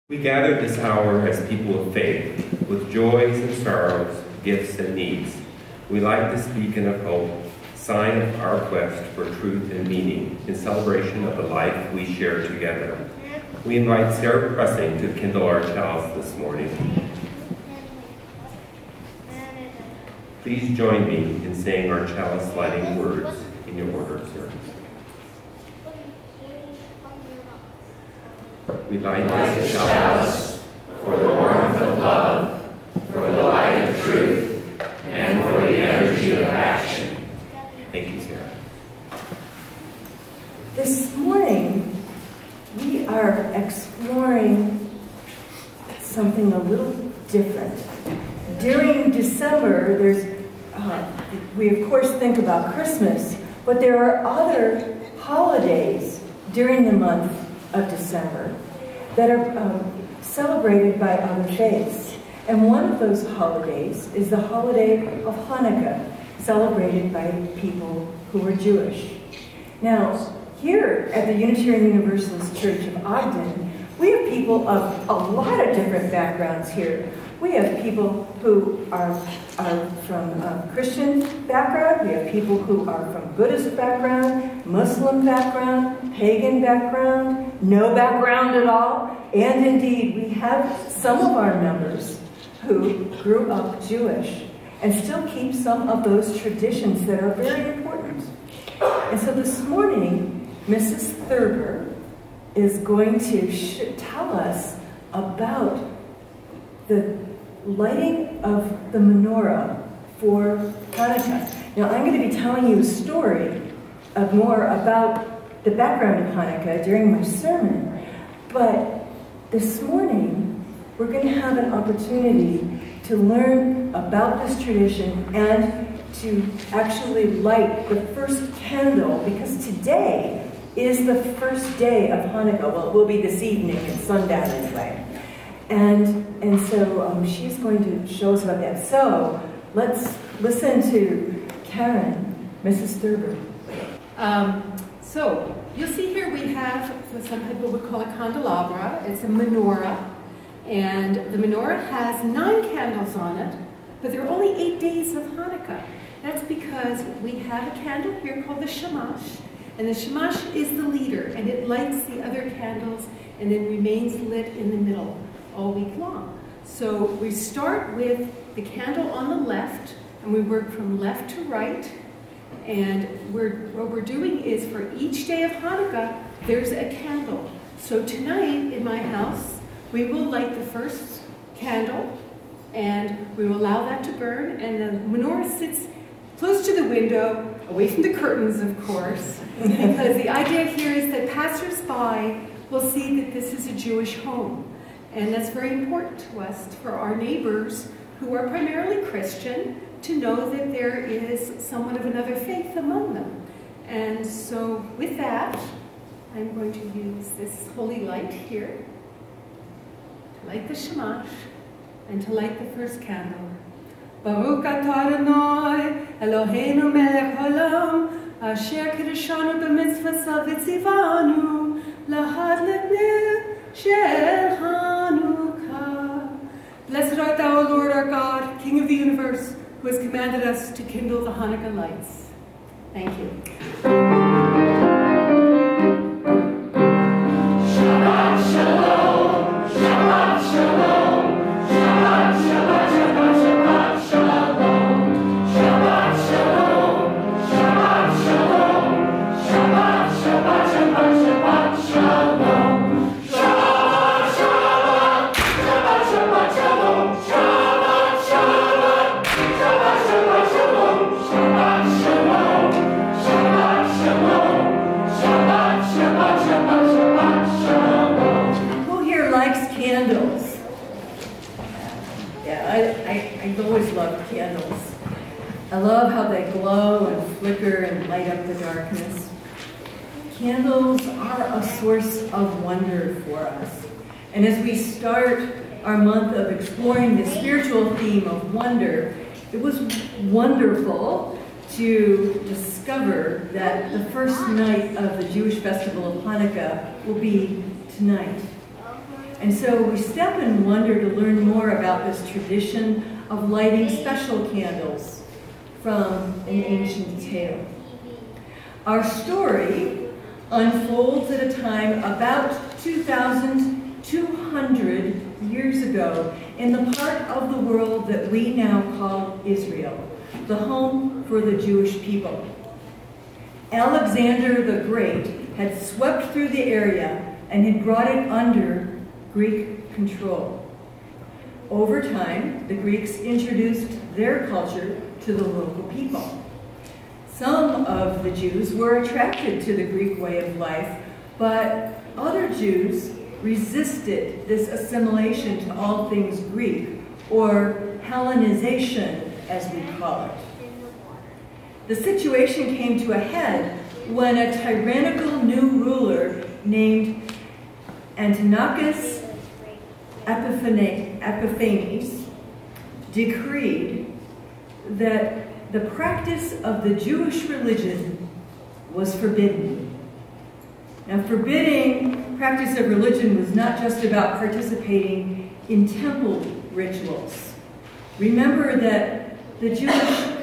We gather this hour as people of faith, with joys and sorrows, gifts and needs. We light this beacon of hope, sign of our quest for truth and meaning, in celebration of the life we share together. We invite Sarah Pressing to kindle our chalice this morning. Please join me in saying our chalice lighting words in your order of service. We light this chalice for the warmth of love, for the light of truth, and for the energy of action. Thank you, Sarah. This morning, we are exploring something a little different. During December, we of course think about Christmas, but there are other holidays during the month of December that are celebrated by other faiths. And one of those holidays is the holiday of Hanukkah, celebrated by people who are Jewish. Now, here at the Unitarian Universalist Church of Ogden, we have people of a lot of different backgrounds here. We have people who are from Christian background, we have people who are from Buddhist background, Muslim background, pagan background, no background at all, and indeed we have some of our members who grew up Jewish and still keep some of those traditions that are very important. And so this morning, Mrs. Thurber is going to tell us about the lighting of the menorah for Hanukkah. Now, I'm going to be telling you a story more about the background of Hanukkah during my sermon, but this morning we're going to have an opportunity to learn about this tradition and to actually light the first candle, because today is the first day of Hanukkah. Well, it will be this evening at sundown anyway. And so she's going to show us about that. So let's listen to Karen, Mrs. Thurber. So you'll see here we have what some people would call a candelabra. It's a menorah. And the menorah has 9 candles on it, but there are only 8 days of Hanukkah. That's because we have a candle here called the shamash. And the shamash is the leader, and it lights the other candles and then remains lit in the middle all week long. So we start with the candle on the left, and we work from left to right. And what we're doing is for each day of Hanukkah, there's a candle. So tonight in my house, we will light the first candle, and we will allow that to burn, and the menorah sits close to the window, away from the curtains, of course, because the idea here is that passers-by will see that this is a Jewish home. And that's very important to us, for our neighbors who are primarily Christian, to know that there is someone of another faith among them. And so with that, I'm going to use this holy light here to light the shamash and to light the first candle. Baruch atah Adonai Eloheinu melech haolam asher kiddushanu b'mitzvosav v'tzivanu lahadlik ner shel Hanukkah. Blessed art thou, O Lord our God, King of the universe, who has commanded us to kindle the Hanukkah lights. Thank you. Shabbat shalom, Shabbat shalom, Shabbat, Shabbat, Shabbat, Shabbat shalom, Shabbat shalom, Shabbat shalom, Shabbat, Shabbat, Shabbat, Shabbat shalom, Shabbat, Shabbat, Shabbat, Shabbat shalom, Shabbat, Shabbat, Shabbat, Shabbat shalom, Shabbat shalom, Shabbat shalom, Shabbat, Shabbat, Shabbat, Shabbat shalom. Who here likes candles? Yeah, I've always loved candles. I love how they glow and flicker and light up the darkness. Candles are a source of wonder for us. And as we start our month of exploring the spiritual theme of wonder, it was wonderful to discover that the first night of the Jewish festival of Hanukkah will be tonight. And so we step in wonder to learn more about this tradition of lighting special candles from an ancient tale. Our story unfolds at a time about 2,200 years ago in the part of the world that we now call Israel, the home for the Jewish people. Alexander the Great had swept through the area and had brought it under Greek control. Over time, the Greeks introduced their culture to the local people. Some of the Jews were attracted to the Greek way of life, but other Jews resisted this assimilation to all things Greek, or Hellenization, as we call it. The situation came to a head when a tyrannical new ruler named Antiochus Epiphanes decreed that the practice of the Jewish religion was forbidden. Now, forbidding practice of religion was not just about participating in temple rituals. Remember that the Jewish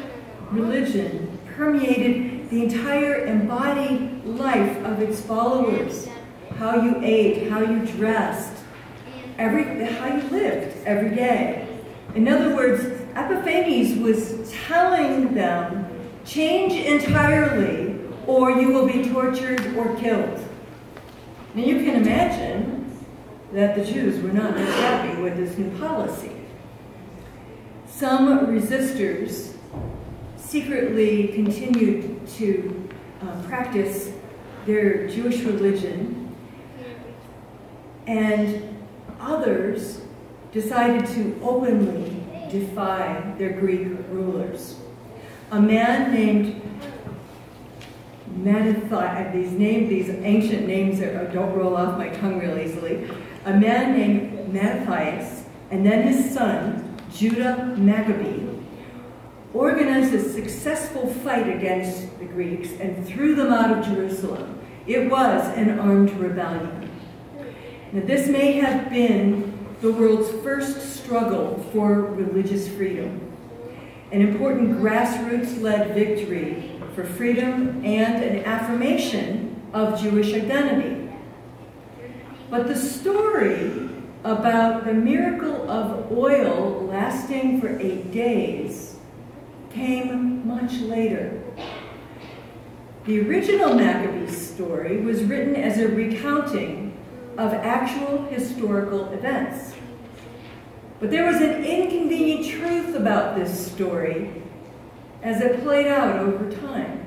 religion permeated the entire embodied life of its followers. How you ate, how you dressed, how you lived every day. In other words, Epiphanes was telling them, change entirely or you will be tortured or killed. Now you can imagine that the Jews were not very happy with this new policy. Some resistors secretly continued to practice their Jewish religion, and others decided to openly defy their Greek rulers. A man named Mattathias, these ancient names don't roll off my tongue real easily. A man named Mattathias, and then his son, Judah Maccabee, organized a successful fight against the Greeks and threw them out of Jerusalem. It was an armed rebellion. Now, this may have been the world's first struggle for religious freedom, an important grassroots-led victory for freedom and an affirmation of Jewish identity. But the story about the miracle of oil lasting for 8 days came much later. The original Maccabees story was written as a recounting of actual historical events. But there was an inconvenient truth about this story as it played out over time.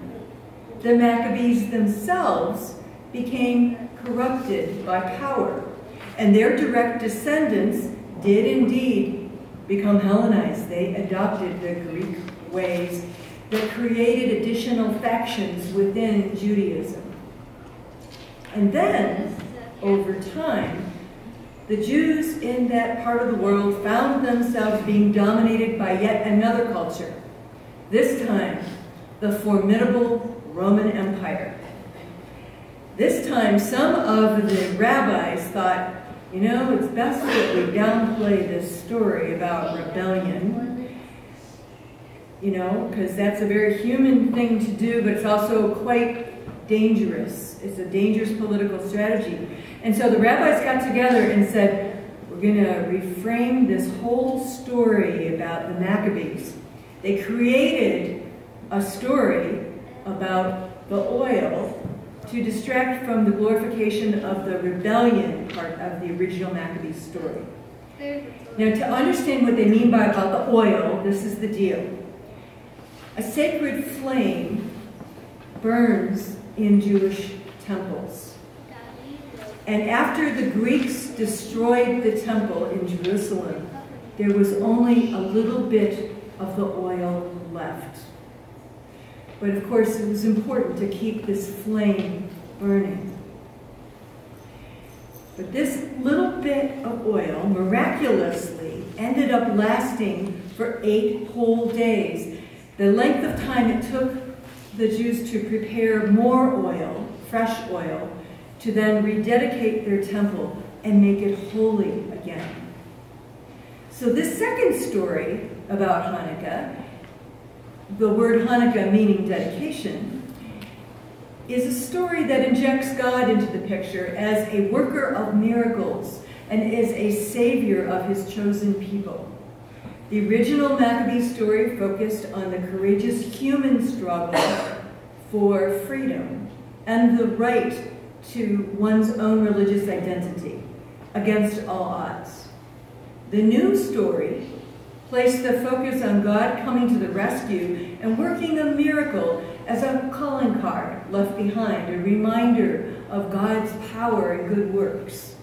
The Maccabees themselves became corrupted by power, and their direct descendants did indeed become Hellenized. They adopted the Greek ways that created additional factions within Judaism. And then, over time, the Jews in that part of the world found themselves being dominated by yet another culture. This time, the formidable Roman Empire. This time, some of the rabbis thought, you know, it's best that we downplay this story about rebellion, you know, because that's a very human thing to do, but it's also quite dangerous. It's a dangerous political strategy. And so the rabbis got together and said, we're going to reframe this whole story about the Maccabees. They created a story about the oil to distract from the glorification of the rebellion part of the original Maccabees story. Now, to understand what they mean by about the oil, this is the deal. A sacred flame burns in Jewish temples. And after the Greeks destroyed the temple in Jerusalem, there was only a little bit of the oil left. But of course, it was important to keep this flame burning. But this little bit of oil miraculously ended up lasting for 8 whole days. The length of time it took the Jews to prepare more oil, fresh oil, to then rededicate their temple and make it holy again. So this second story about Hanukkah, the word Hanukkah meaning dedication, is a story that injects God into the picture as a worker of miracles and as a savior of his chosen people. The original Maccabee story focused on the courageous human struggle for freedom and the right to one's own religious identity against all odds. The new story placed the focus on God coming to the rescue and working a miracle as a calling card left behind, a reminder of God's power and good works.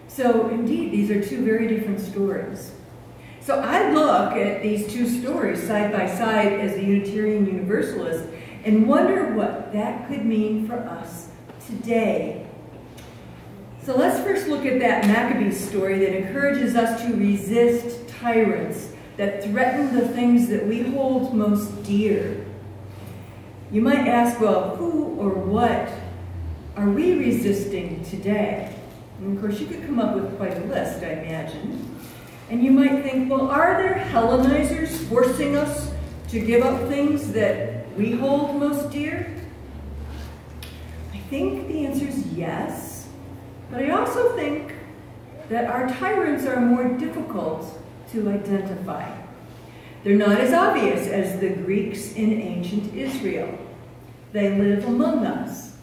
So indeed, these are two very different stories. So I look at these two stories side by side as a Unitarian Universalist and wonder what that could mean for us today. So let's first look at that Maccabee story that encourages us to resist tyrants that threaten the things that we hold most dear. You might ask, well, who or what are we resisting today? And of course, you could come up with quite a list, I imagine. And you might think, well, are there Hellenizers forcing us to give up things that we hold most dear? I think the answer is yes, but I also think that our tyrants are more difficult to identify. They're not as obvious as the Greeks in ancient Israel. They live among us.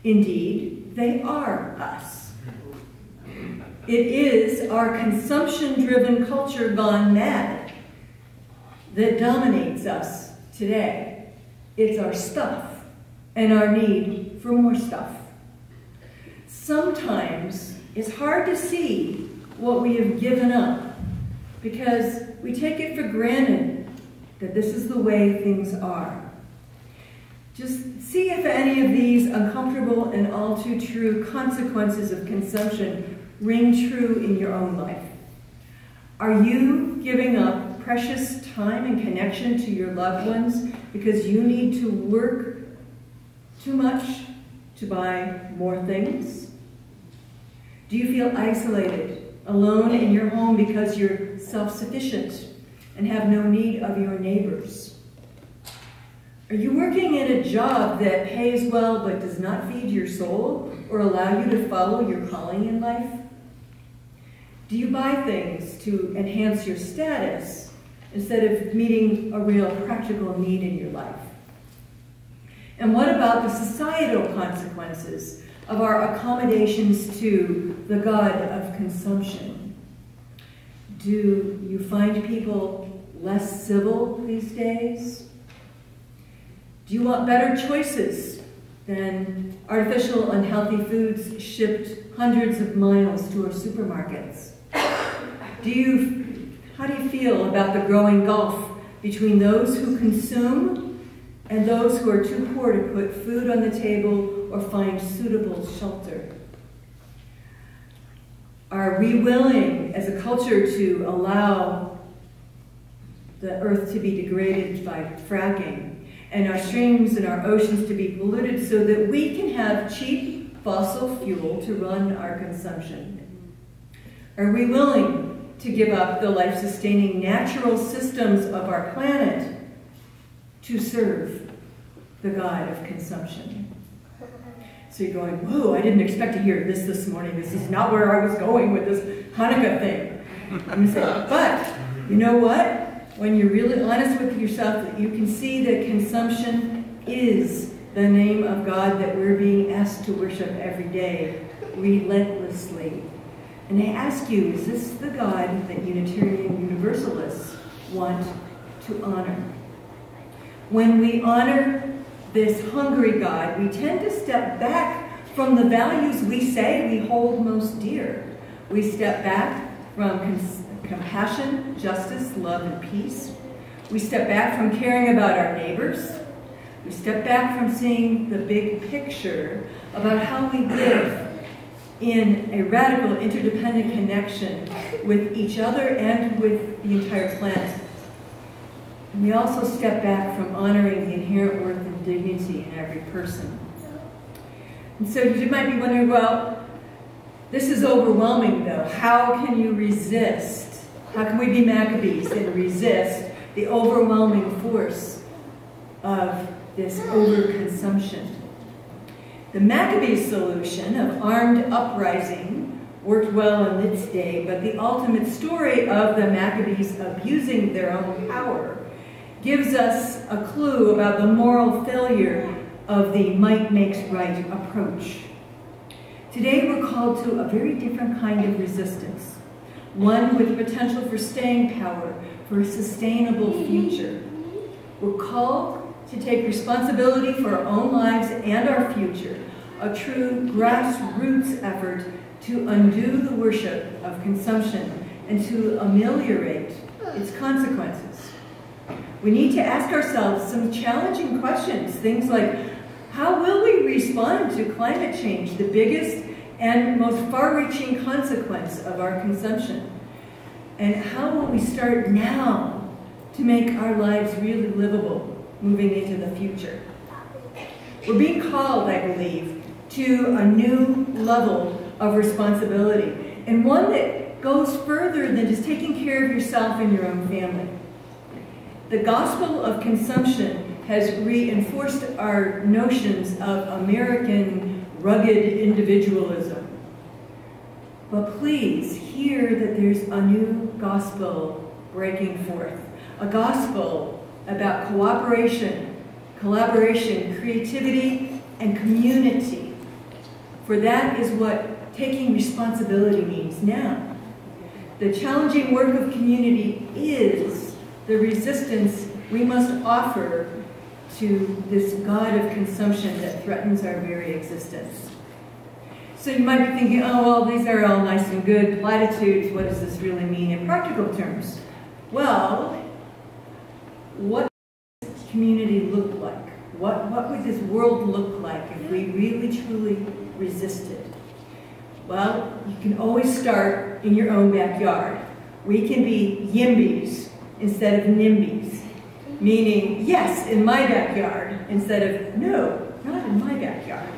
Indeed, they are us. It is our consumption-driven culture gone mad that dominates us today. It's our stuff and our need for more stuff. Sometimes it's hard to see what we have given up because we take it for granted that this is the way things are. Just see if any of these uncomfortable and all too true consequences of consumption ring true in your own life. Are you giving up precious time and connection to your loved ones because you need to work too much to buy more things? Do you feel isolated, alone in your home because you're self-sufficient and have no need of your neighbors? Are you working in a job that pays well but does not feed your soul or allow you to follow your calling in life? Do you buy things to enhance your status instead of meeting a real practical need in your life? And what about the societal consequences of our accommodations to the god of consumption? Do you find people less civil these days? Do you want better choices than artificial unhealthy foods shipped hundreds of miles to our supermarkets? How do you feel about the growing gulf between those who consume and those who are too poor to put food on the table or find suitable shelter? Are we willing as a culture to allow the earth to be degraded by fracking and our streams and our oceans to be polluted so that we can have cheap fossil fuel to run our consumption? Are we willing to give up the life-sustaining natural systems of our planet to serve the god of consumption? So you're going, whoa, I didn't expect to hear this morning. This is not where I was going with this Hanukkah thing. I'm saying, but you know what? When you're really honest with yourself, you can see that consumption is the name of God that we're being asked to worship every day, relentlessly. And I ask you, is this the God that Unitarian Universalists want to honor? When we honor this hungry God, we tend to step back from the values we say we hold most dear. We step back from compassion, justice, love, and peace. We step back from caring about our neighbors. We step back from seeing the big picture about how we live in a radical interdependent connection with each other and with the entire planet. And we also step back from honoring the inherent worth and dignity in every person. And so you might be wondering, well, This is overwhelming, though. How can you resist? How can we be Maccabees and resist the overwhelming force of this overconsumption? The Maccabees solution of armed uprising worked well in its day, but the ultimate story of the Maccabees abusing their own power gives us a clue about the moral failure of the might makes right approach. Today we're called to a very different kind of resistance, one with potential for staying power, for a sustainable future. We're called to take responsibility for our own lives and our future, a true grassroots effort to undo the worship of consumption and to ameliorate its consequences. We need to ask ourselves some challenging questions, things like, how will we respond to climate change, the biggest and most far-reaching consequence of our consumption? And how will we start now to make our lives really livable moving into the future? We're being called, I believe, to a new level of responsibility, and one that goes further than just taking care of yourself and your own family. The gospel of consumption has reinforced our notions of American rugged individualism. But please hear that there's a new gospel breaking forth, a gospel about cooperation, collaboration, creativity, and community. For that is what taking responsibility means now. The challenging work of community is the resistance we must offer to this God of consumption that threatens our very existence. So you might be thinking, oh, well, these are all nice and good platitudes. What does this really mean in practical terms? Well, what does community look like? What would this world look like if we really, truly resisted? Well, you can always start in your own backyard. We can be YIMBYs instead of NIMBYs, meaning yes, in my backyard, instead of no, not in my backyard.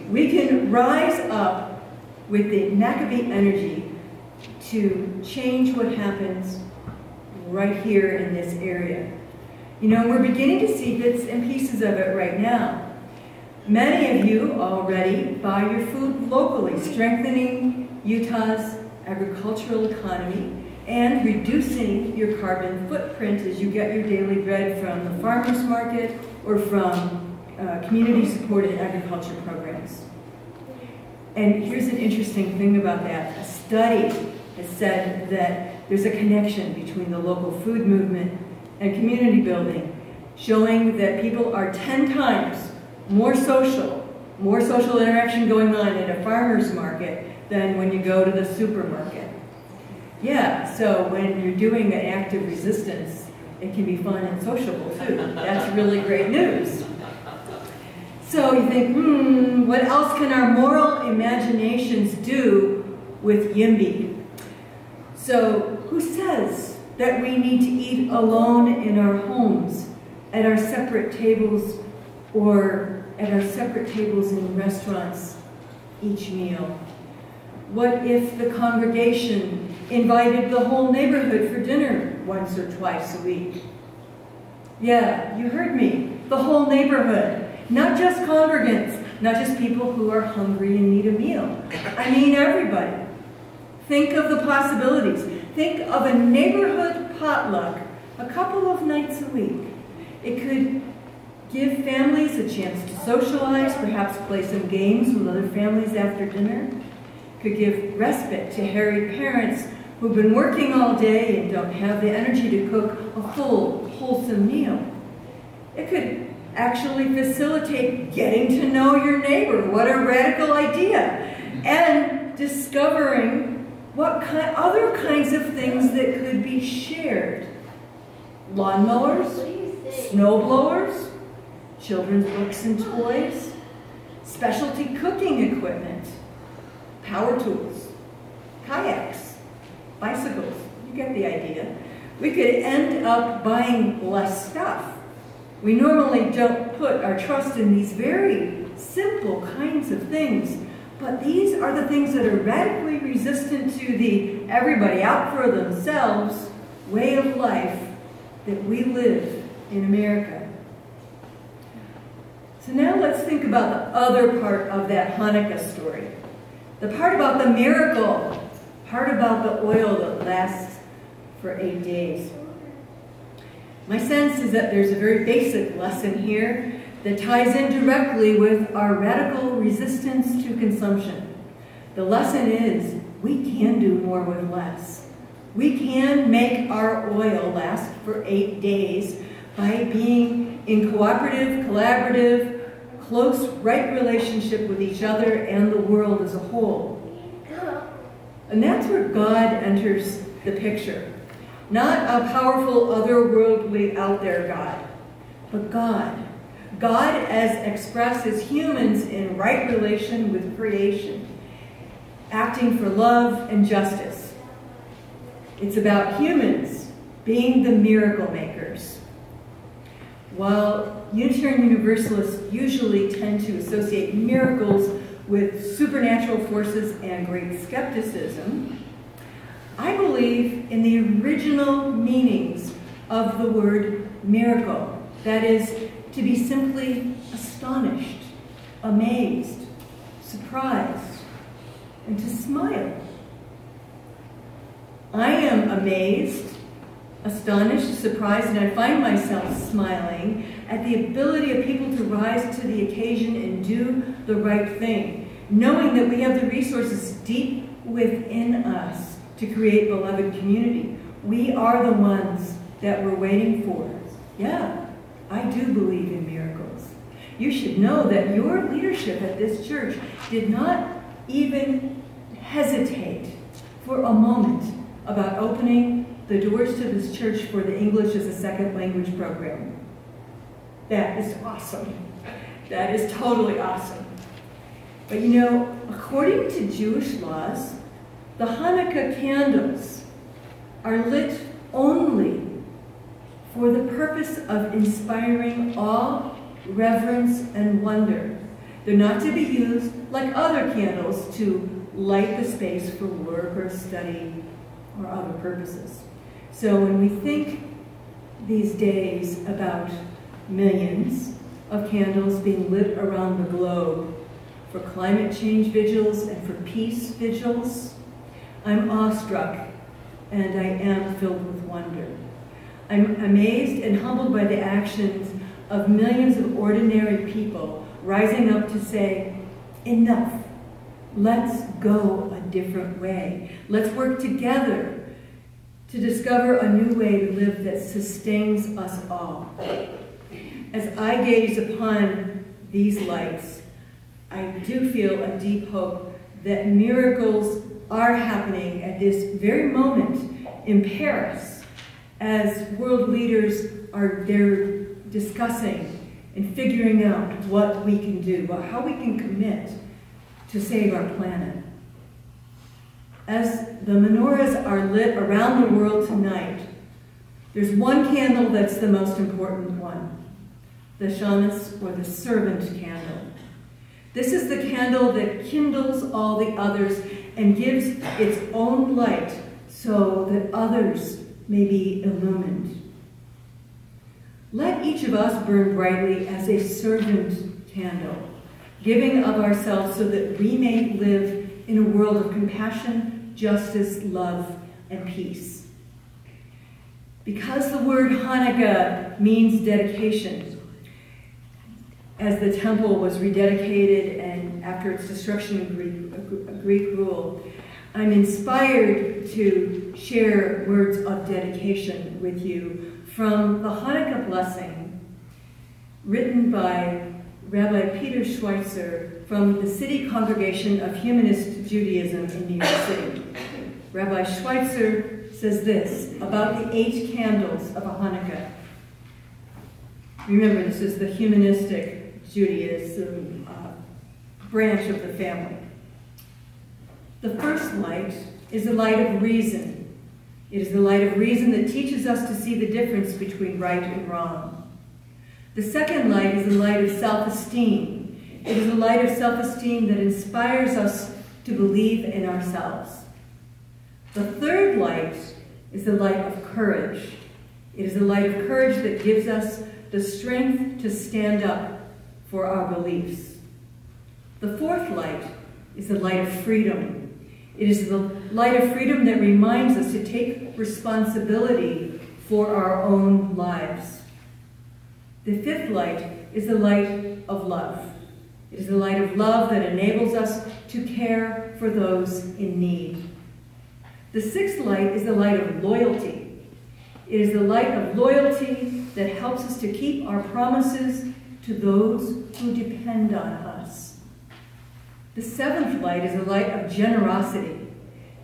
We can rise up with the Maccabee energy to change what happens right here in this area. You know, we're beginning to see bits and pieces of it right now. Many of you already buy your food locally, strengthening Utah's agricultural economy and reducing your carbon footprint as you get your daily bread from the farmer's market or from community-supported agriculture programs. And here's an interesting thing about that. A study has said that there's a connection between the local food movement and community building, showing that people are 10 times more social interaction going on at a farmer's market than when you go to the supermarket. Yeah, so when you're doing an act of resistance, it can be fun and sociable too. That's really great news. So you think, what else can our moral imaginations do with YIMBY? So who says that we need to eat alone in our homes, at our separate tables, or at our separate tables in restaurants each meal? What if the congregation invited the whole neighborhood for dinner once or twice a week? Yeah, you heard me. The whole neighborhood. Not just congregants, not just people who are hungry and need a meal. I mean everybody. Think of the possibilities. Think of a neighborhood potluck a couple of nights a week. It could give families a chance to socialize, perhaps play some games with other families after dinner. It could give respite to harried parents who've been working all day and don't have the energy to cook a full, wholesome meal. It could actually facilitate getting to know your neighbor. What a radical idea. And discovering what other kinds of things that could be shared. Lawnmowers, snow blowers, children's books and toys, specialty cooking equipment, power tools, kayaks, bicycles. You get the idea. We could end up buying less stuff. We normally don't put our trust in these very simple kinds of things, But these are the things that are radically resistant to the everybody out for themselves way of life that we live in America. So now let's think about the other part of that Hanukkah story. The part about the miracle, part about the oil that lasts for 8 days. My sense is that there's a very basic lesson here that ties in directly with our radical resistance to consumption. The lesson is we can do more with less. We can make our oil last for 8 days by being in cooperative, collaborative, close, right relationship with each other and the world as a whole. And that's where God enters the picture. Not a powerful, otherworldly, out there God, but God. God as expressed as humans in right relation with creation, acting for love and justice. It's about humans being the miracle makers. While Unitarian Universalists usually tend to associate miracles with supernatural forces and great skepticism, I believe in the original meanings of the word miracle. That is, to be simply astonished, amazed, surprised, and to smile. I am amazed, astonished, surprised, and I find myself smiling at the ability of people to rise to the occasion and do the right thing, knowing that we have the resources deep within us to create beloved community. We are the ones that we're waiting for. Yeah, I do believe in miracles. You should know that your leadership at this church did not even hesitate for a moment about opening the doors to this church for the English as a second language program. That is awesome. That is totally awesome. But you know, according to Jewish laws, the Hanukkah candles are lit only for the purpose of inspiring awe, reverence, and wonder. They're not to be used like other candles to light the space for work or study or other purposes. So when we think these days about millions of candles being lit around the globe for climate change vigils and for peace vigils, I'm awestruck and I am filled with wonder. I'm amazed and humbled by the actions of millions of ordinary people rising up to say, enough, let's go a different way. Let's work together to discover a new way to live that sustains us all. As I gaze upon these lights, I do feel a deep hope that miracles are happening at this very moment in Paris as world leaders are there discussing and figuring out what we can do, how we can commit to save our planet. As the menorahs are lit around the world tonight, there's one candle that's the most important one, the shamas, or the servant candle. This is the candle that kindles all the others and gives its own light so that others may be illumined. Let each of us burn brightly as a servant candle, giving of ourselves so that we may live in a world of compassion, justice, love, and peace. Because the word Hanukkah means dedication, as the temple was rededicated and after its destruction in Greek rule, I'm inspired to share words of dedication with you from the Hanukkah blessing written by Rabbi Peter Schweitzer from the City Congregation of Humanist Judaism in New York City. Rabbi Schweitzer says this about the 8 candles of a Hanukkah. Remember, this is the humanistic Judaism branch of the family. The first light is the light of reason. It is the light of reason that teaches us to see the difference between right and wrong. The second light is the light of self-esteem. It is a light of self-esteem that inspires us to believe in ourselves. The third light is the light of courage. It is a light of courage that gives us the strength to stand up for our beliefs. The fourth light is the light of freedom. It is the light of freedom that reminds us to take responsibility for our own lives. The fifth light is the light of love. It is the light of love that enables us to care for those in need. The sixth light is the light of loyalty. It is the light of loyalty that helps us to keep our promises to those who depend on us. The seventh light is the light of generosity.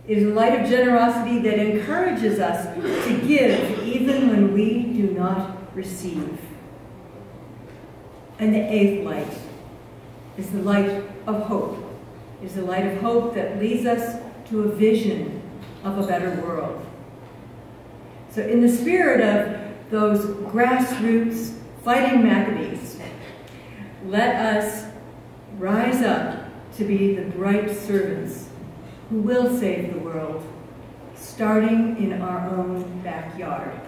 It is a light of generosity that encourages us to give even when we do not receive. And the eighth light is the light of hope. It is the light of hope that leads us to a vision of a better world. So in the spirit of those grassroots fighting Maccabees, let us rise up to be the bright servants who will save the world, starting in our own backyard.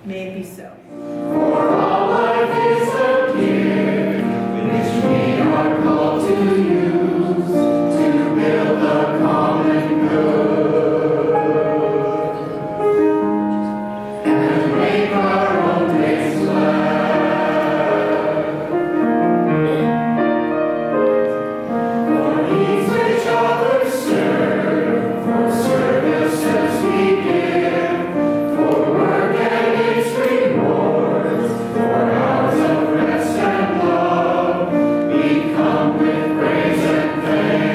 May it be so. For all life is a gift, which we are called to use, to build a common good, and make our own days glad. For needs which others serve, for services we give, for work and its rewards, for hours of rest and love, we come with praise and thanks.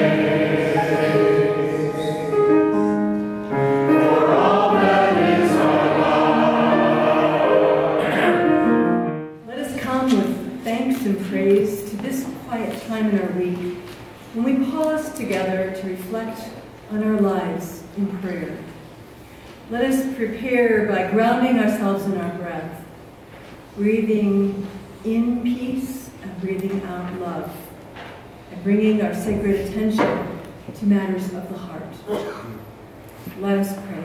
For all that is our life. Let us come with thanks and praise to this quiet time in our week when we pause together to reflect on our lives in prayer. Let us prepare by grounding ourselves in our breath, breathing in peace and breathing out love, and bringing our sacred attention to matters of the heart. Let us pray.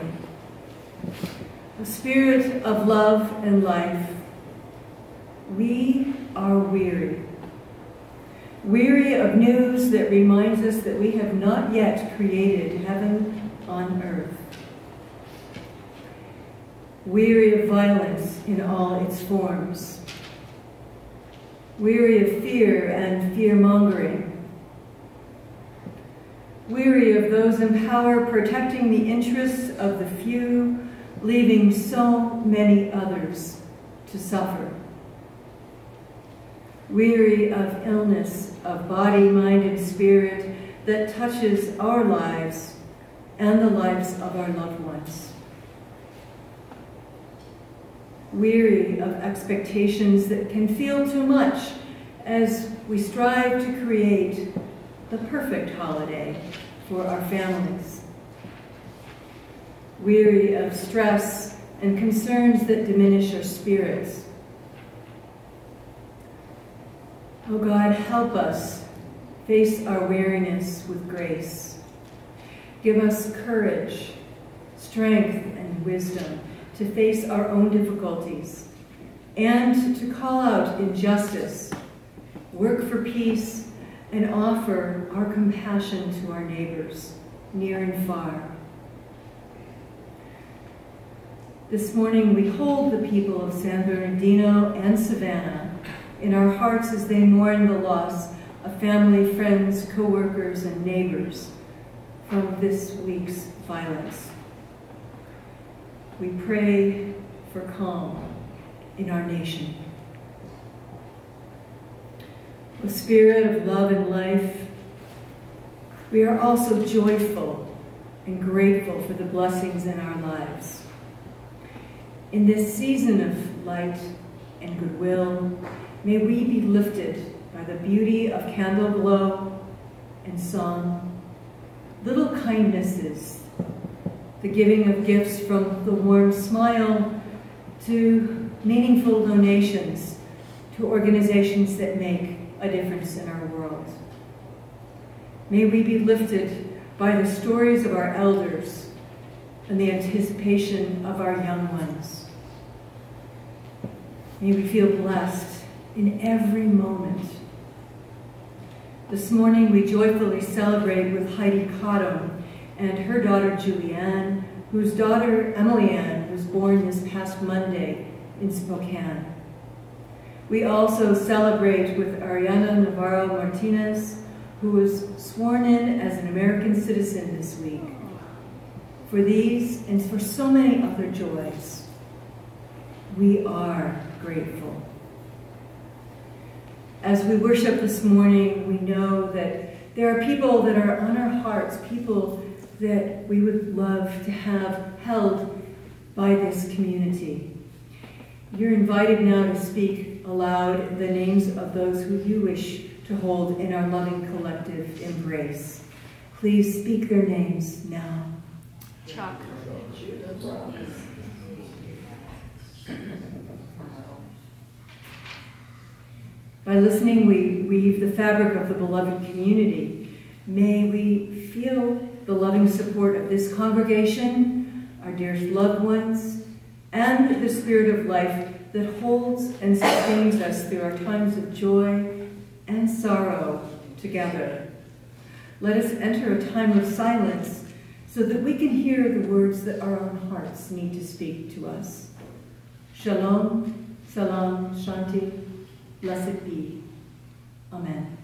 O Spirit of love and life, we are weary. Weary of news that reminds us that we have not yet created heaven on earth. Weary of violence in all its forms. Weary of fear and fear-mongering. Weary of those in power protecting the interests of the few, leaving so many others to suffer. Weary of illness of body, mind, and spirit that touches our lives and the lives of our loved ones. Weary of expectations that can feel too much as we strive to create the perfect holiday for our families. Weary of stress and concerns that diminish our spirits. Oh God, help us face our weariness with grace. Give us courage, strength, and wisdom to face our own difficulties and to call out injustice, work for peace, and offer our compassion to our neighbors, near and far. This morning we hold the people of San Bernardino and Savannah in our hearts as they mourn the loss of family, friends, co-workers, and neighbors from this week's violence. We pray for calm in our nation. O Spirit of love and life, we are also joyful and grateful for the blessings in our lives. In this season of light and goodwill, may we be lifted by the beauty of candle glow and song, little kindnesses, the giving of gifts from the warm smile to meaningful donations to organizations that make a difference in our world. May we be lifted by the stories of our elders and the anticipation of our young ones. May we feel blessed in every moment. This morning we joyfully celebrate with Heidi Cottom and her daughter Julianne, whose daughter Emily Ann was born this past Monday in Spokane. We also celebrate with Ariana Navarro Martinez, who was sworn in as an American citizen this week. For these and for so many other joys, we are grateful. As we worship this morning, we know that there are people that are on our hearts, people that we would love to have held by this community. You're invited now to speak aloud the names of those who you wish to hold in our loving collective embrace. Please speak their names now. Chuck. By listening, we weave the fabric of the beloved community. May we feel the loving support of this congregation, our dearest loved ones, and the spirit of life that holds and sustains us through our times of joy and sorrow together. Let us enter a time of silence so that we can hear the words that our own hearts need to speak to us. Shalom, salam, shanti, blessed be. Amen.